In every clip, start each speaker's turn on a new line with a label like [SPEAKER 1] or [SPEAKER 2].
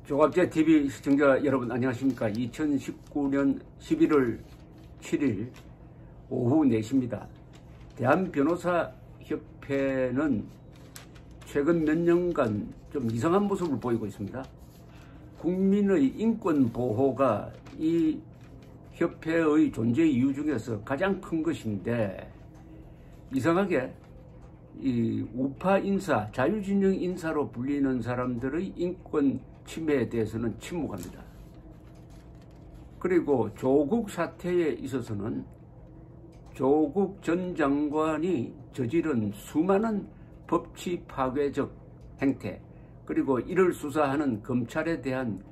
[SPEAKER 1] 조갑제 TV 시청자 여러분 안녕하십니까. 2019년 11월 7일 오후 4시입니다. 대한변호사협회는 최근 몇 년간 좀 이상한 모습을 보이고 있습니다. 국민의 인권 보호가 이 협회의 존재 이유 중에서 가장 큰 것인데, 이상하게 이 우파 인사, 자유진영 인사로 불리는 사람들의 인권 침해에 대해서는 침묵합니다. 그리고 조국 사태에 있어서는 조국 전 장관이 저지른 수많은 법치 파괴적 행태, 그리고 이를 수사하는 검찰에 대한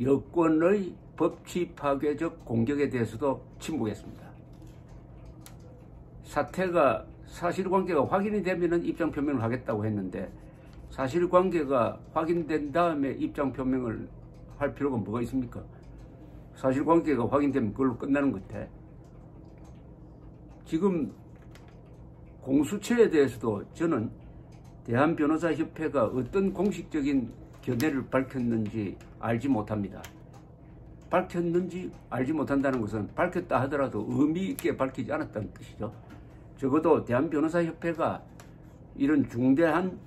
[SPEAKER 1] 여권의 법치 파괴적 공격에 대해서도 침묵했습니다. 사태가 사실관계가 확인이 되면 입장 표명을 하겠다고 했는데, 사실관계가 확인된 다음에 입장 표명을 할 필요가 뭐가 있습니까? 사실관계가 확인되면 그걸로 끝나는 것 같아. 지금 공수처에 대해서도 저는 대한변호사협회가 어떤 공식적인 견해를 밝혔는지 알지 못합니다. 밝혔는지 알지 못한다는 것은 밝혔다 하더라도 의미 있게 밝히지 않았다는 뜻이죠. 적어도 대한변호사협회가 이런 중대한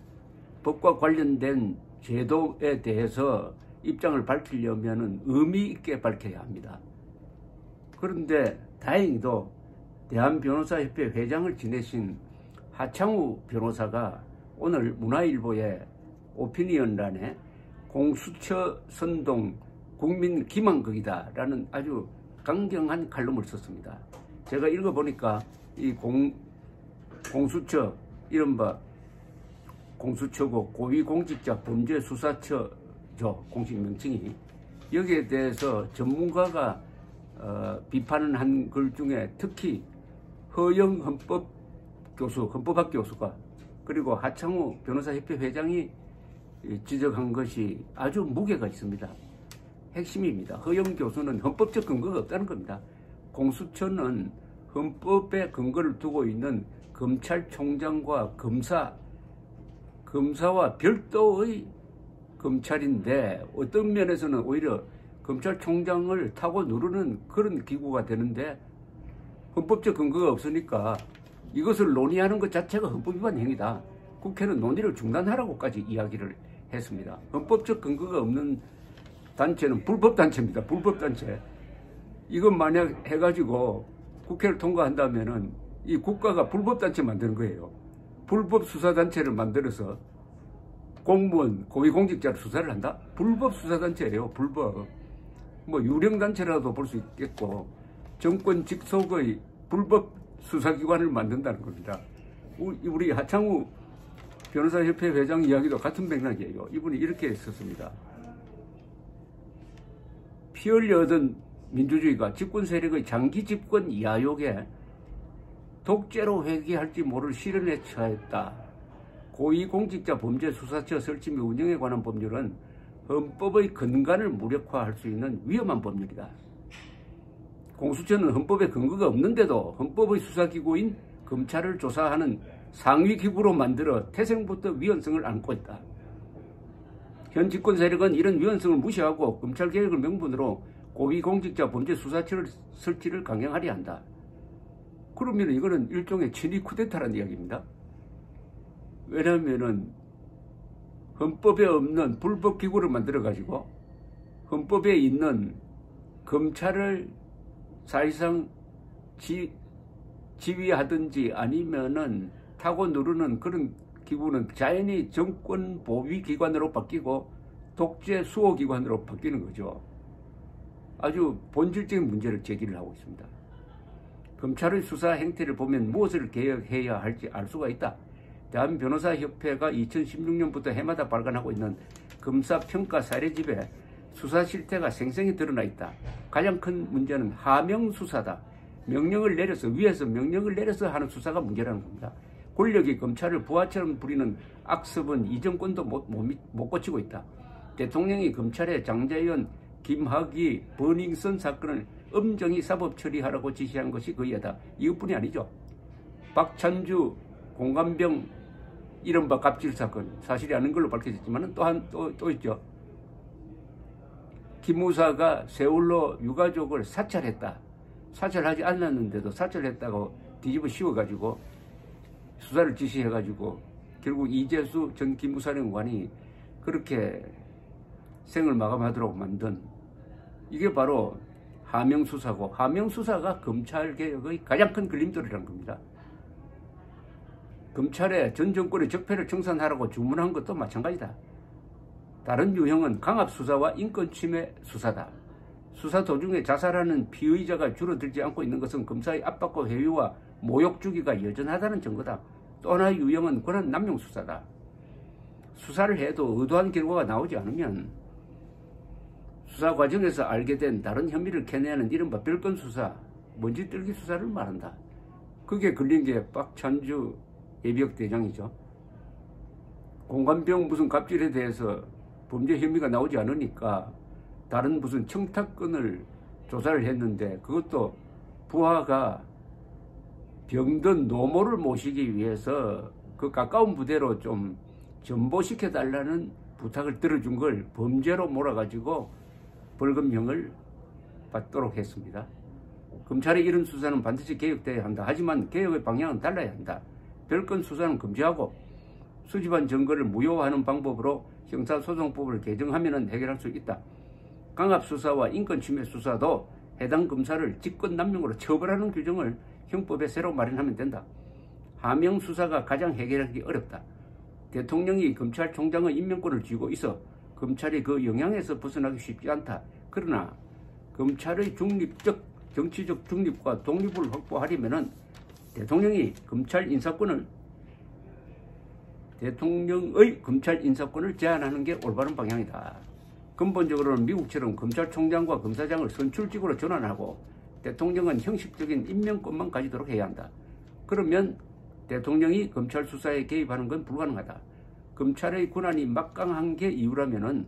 [SPEAKER 1] 법과 관련된 제도에 대해서 입장을 밝히려면 의미 있게 밝혀야 합니다. 그런데 다행히도 대한변호사협회 회장을 지내신 하창우 변호사가 오늘 문화일보의 오피니언란에 공수처 선동 국민 기만극이다 라는 아주 강경한 칼럼을 썼습니다. 제가 읽어보니까 이 공수처, 이른바 공수처고 고위공직자 범죄수사처죠, 공식 명칭이. 여기에 대해서 전문가가 비판을 한 글 중에 특히 허영 헌법학 교수가, 그리고 하창우 변호사협회 회장이 지적한 것이 아주 무게가 있습니다. 핵심입니다. 허영 교수는 헌법적 근거가 없다는 겁니다. 공수처는 헌법에 근거를 두고 있는 검찰총장과 검사와 별도의 검찰인데, 어떤 면에서는 오히려 검찰총장을 타고 누르는 그런 기구가 되는데, 헌법적 근거가 없으니까 이것을 논의하는 것 자체가 헌법 위반 행위다. 국회는 논의를 중단하라고까지 이야기를 했습니다. 헌법적 근거가 없는 단체는 불법단체입니다. 불법단체. 이건 만약 해가지고 국회를 통과한다면은 이 국가가 불법단체 만드는 거예요. 불법수사단체를 만들어서 공무원, 고위공직자를 수사를 한다? 불법수사단체예요. 불법. 뭐 유령단체라도 볼 수 있겠고, 정권 직속의 불법수사기관을 만든다는 겁니다. 우리 하창우 변호사협회 회장 이야기도 같은 맥락이에요. 이분이 이렇게 썼습니다. 피 흘려 얻은 민주주의가 집권 세력의 장기 집권 야욕에 독재로 회귀할지 모를 시련에 처했다. 고위공직자 범죄수사처 설치 및 운영에 관한 법률은 헌법의 근간을 무력화할 수 있는 위험한 법률이다. 공수처는 헌법에 근거가 없는데도 헌법의 수사기구인 검찰을 조사하는 상위기구로 만들어 태생부터 위헌성을 안고 있다. 현 집권 세력은 이런 위헌성을 무시하고 검찰개혁을 명분으로 고위공직자 범죄수사처를 설치를 강행하려 한다. 그러면 이거는 일종의 친위 쿠데타라는 이야기입니다. 왜냐하면은 헌법에 없는 불법기구를 만들어가지고 헌법에 있는 검찰을 사실상 지휘하든지 아니면은 타고 누르는 그런 기구는 자연히 정권 보위 기관으로 바뀌고 독재 수호 기관으로 바뀌는 거죠. 아주 본질적인 문제를 제기를 하고 있습니다. 검찰의 수사 행태를 보면 무엇을 개혁해야 할지 알 수가 있다. 대한변호사협회가 2016년부터 해마다 발간하고 있는 검사평가 사례집에 수사 실태가 생생히 드러나 있다. 가장 큰 문제는 하명 수사다. 명령을 내려서, 위에서 명령을 내려서 하는 수사가 문제라는 겁니다. 권력이 검찰을 부하처럼 부리는 악습은 이 정권도 못 고치고 있다. 대통령이 검찰의 장자연, 김학의, 버닝썬 사건을 엄정히 사법 처리하라고 지시한 것이 그 예다. 이것뿐이 아니죠. 박찬주, 공관병 이른바 갑질 사건, 사실이 아닌 걸로 밝혀졌지만 또 있죠. 기무사가 세월호 유가족을 사찰했다. 사찰하지 않았는데도 사찰했다고 뒤집어 씌워가지고 수사를 지시해가지고 결국 이재수 전 기무사령관이 그렇게 생을 마감하도록 만든 이게 바로 하명수사고, 하명수사가 검찰개혁의 가장 큰 걸림돌이라는 겁니다. 검찰에 전 정권의 적폐를 청산하라고 주문한 것도 마찬가지다. 다른 유형은 강압수사와 인권침해 수사다. 수사 도중에 자살하는 피의자가 줄어들지 않고 있는 것은 검사의 압박과 회유와 모욕 주기가 여전하다는 증거다. 또 하나의 유형은 권한 남용 수사다. 수사를 해도 의도한 결과가 나오지 않으면 수사 과정에서 알게 된 다른 혐의를 캐내는 이른바 별건 수사, 먼지 뜰기 수사를 말한다. 그게 걸린 게 박찬주 예비역 대장이죠. 공관병 무슨 갑질에 대해서 범죄 혐의가 나오지 않으니까 다른 무슨 청탁건을 조사를 했는데 그것도 부하가 병든 노모를 모시기 위해서 그 가까운 부대로 좀 전보시켜달라는 부탁을 들어준 걸 범죄로 몰아가지고 벌금형을 받도록 했습니다. 검찰의 이런 수사는 반드시 개혁돼야 한다. 하지만 개혁의 방향은 달라야 한다. 별건 수사는 금지하고 수집한 증거를 무효화하는 방법으로 형사소송법을 개정하면 해결할 수 있다. 강압수사와 인권침해 수사도 해당 검사를 직권남용으로 처벌하는 규정을 형법에 새로 마련하면 된다. 하명수사가 가장 해결하기 어렵다. 대통령이 검찰총장의 임명권을 쥐고 있어 검찰이 그 영향에서 벗어나기 쉽지 않다. 그러나 검찰의 정치적 중립과 독립을 확보하려면 대통령의 검찰 인사권을 제한하는 게 올바른 방향이다. 근본적으로는 미국처럼 검찰총장과 검사장을 선출직으로 전환하고 대통령은 형식적인 임명권만 가지도록 해야 한다. 그러면 대통령이 검찰 수사에 개입하는 건 불가능하다. 검찰의 권한이 막강한 게 이유라면은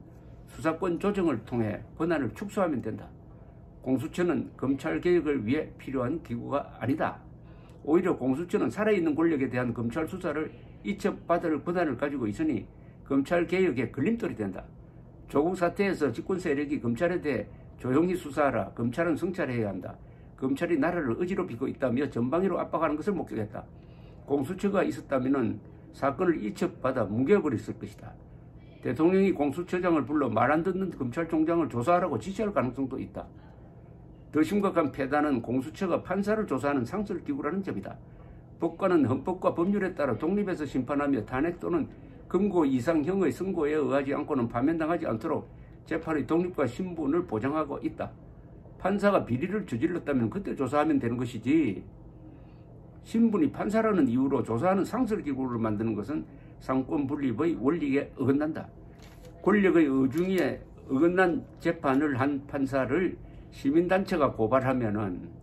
[SPEAKER 1] 수사권 조정을 통해 권한을 축소하면 된다. 공수처는 검찰 개혁을 위해 필요한 기구가 아니다. 오히려 공수처는 살아있는 권력에 대한 검찰 수사를 이첩받을 권한을 가지고 있으니 검찰 개혁의 걸림돌이 된다. 조국 사태에서 집권 세력이 검찰에 대해 조용히 수사하라, 검찰은 성찰해야 한다, 검찰이 나라를 어지럽히고 있다며 전방위로 압박하는 것을 목격했다. 공수처가 있었다면 사건을 이첩받아 뭉개버렸을 것이다. 대통령이 공수처장을 불러 말 안 듣는 검찰총장을 조사하라고 지시할 가능성도 있다. 더 심각한 폐단은 공수처가 판사를 조사하는 상설기구라는 점이다. 법관은 헌법과 법률에 따라 독립해서 심판하며 탄핵 또는 금고 이상형의 선고에 의하지 않고는 파면당하지 않도록 재판의 독립과 신분을 보장하고 있다. 판사가 비리를 저질렀다면 그때 조사하면 되는 것이지, 신분이 판사라는 이유로 조사하는 상설기구를 만드는 것은 상권 분립의 원리에 어긋난다. 권력의 의중에 어긋난 재판을 한 판사를 시민단체가 고발하면은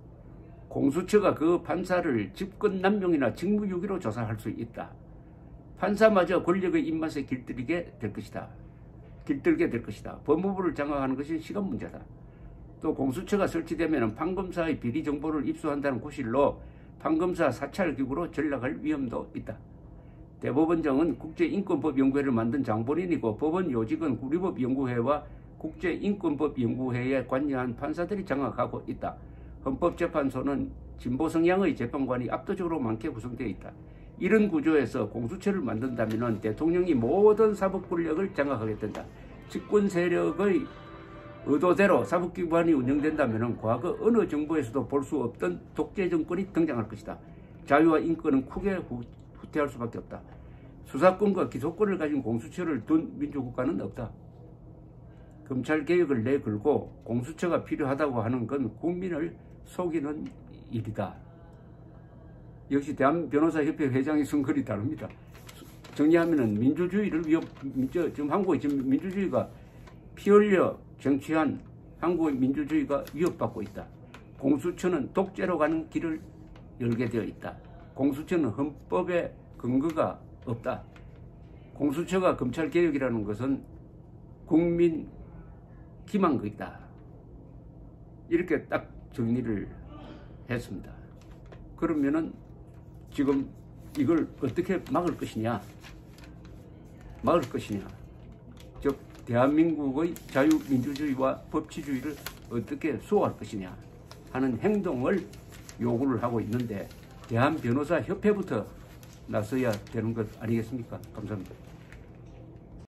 [SPEAKER 1] 공수처가 그 판사를 직권남용이나 직무유기로 조사할 수 있다. 판사마저 권력의 입맛에 길들게 될 것이다. 법무부를 장악하는 것이 시간 문제다. 또 공수처가 설치되면 판검사의 비리 정보를 입수한다는 구실로 판검사 사찰기구로 전락할 위험도 있다. 대법원장은 국제인권법연구회를 만든 장본인이고 법원 요직은 우리법연구회와 국제인권법연구회에 관여한 판사들이 장악하고 있다. 헌법재판소는 진보 성향의 재판관이 압도적으로 많게 구성되어 있다. 이런 구조에서 공수처를 만든다면 대통령이 모든 사법 권력을 장악하게 된다. 집권 세력의 의도대로 사법기관이 운영된다면 과거 어느 정부에서도 볼 수 없던 독재 정권이 등장할 것이다. 자유와 인권은 크게 후퇴할 수밖에 없다. 수사권과 기소권을 가진 공수처를 둔 민주국가는 없다. 검찰개혁을 내걸고 공수처가 필요하다고 하는 건 국민을 속이는 일이다. 역시 대한변호사협회 회장의 선글이 다릅니다. 정리하면은 지금 한국의 지금 민주주의가 피 흘려 쟁취한 한국의 민주주의가 위협받고 있다. 공수처는 독재로 가는 길을 열게 되어 있다. 공수처는 헌법에 근거가 없다. 공수처가 검찰개혁이라는 것은 국민 기만극이다. 이렇게 딱 정리를 했습니다. 그러면은 지금 이걸 어떻게 막을 것이냐? 즉 대한민국의 자유민주주의와 법치주의를 어떻게 수호할 것이냐 하는 행동을 요구를 하고 있는데 대한변호사협회부터 나서야 되는 것 아니겠습니까? 감사합니다.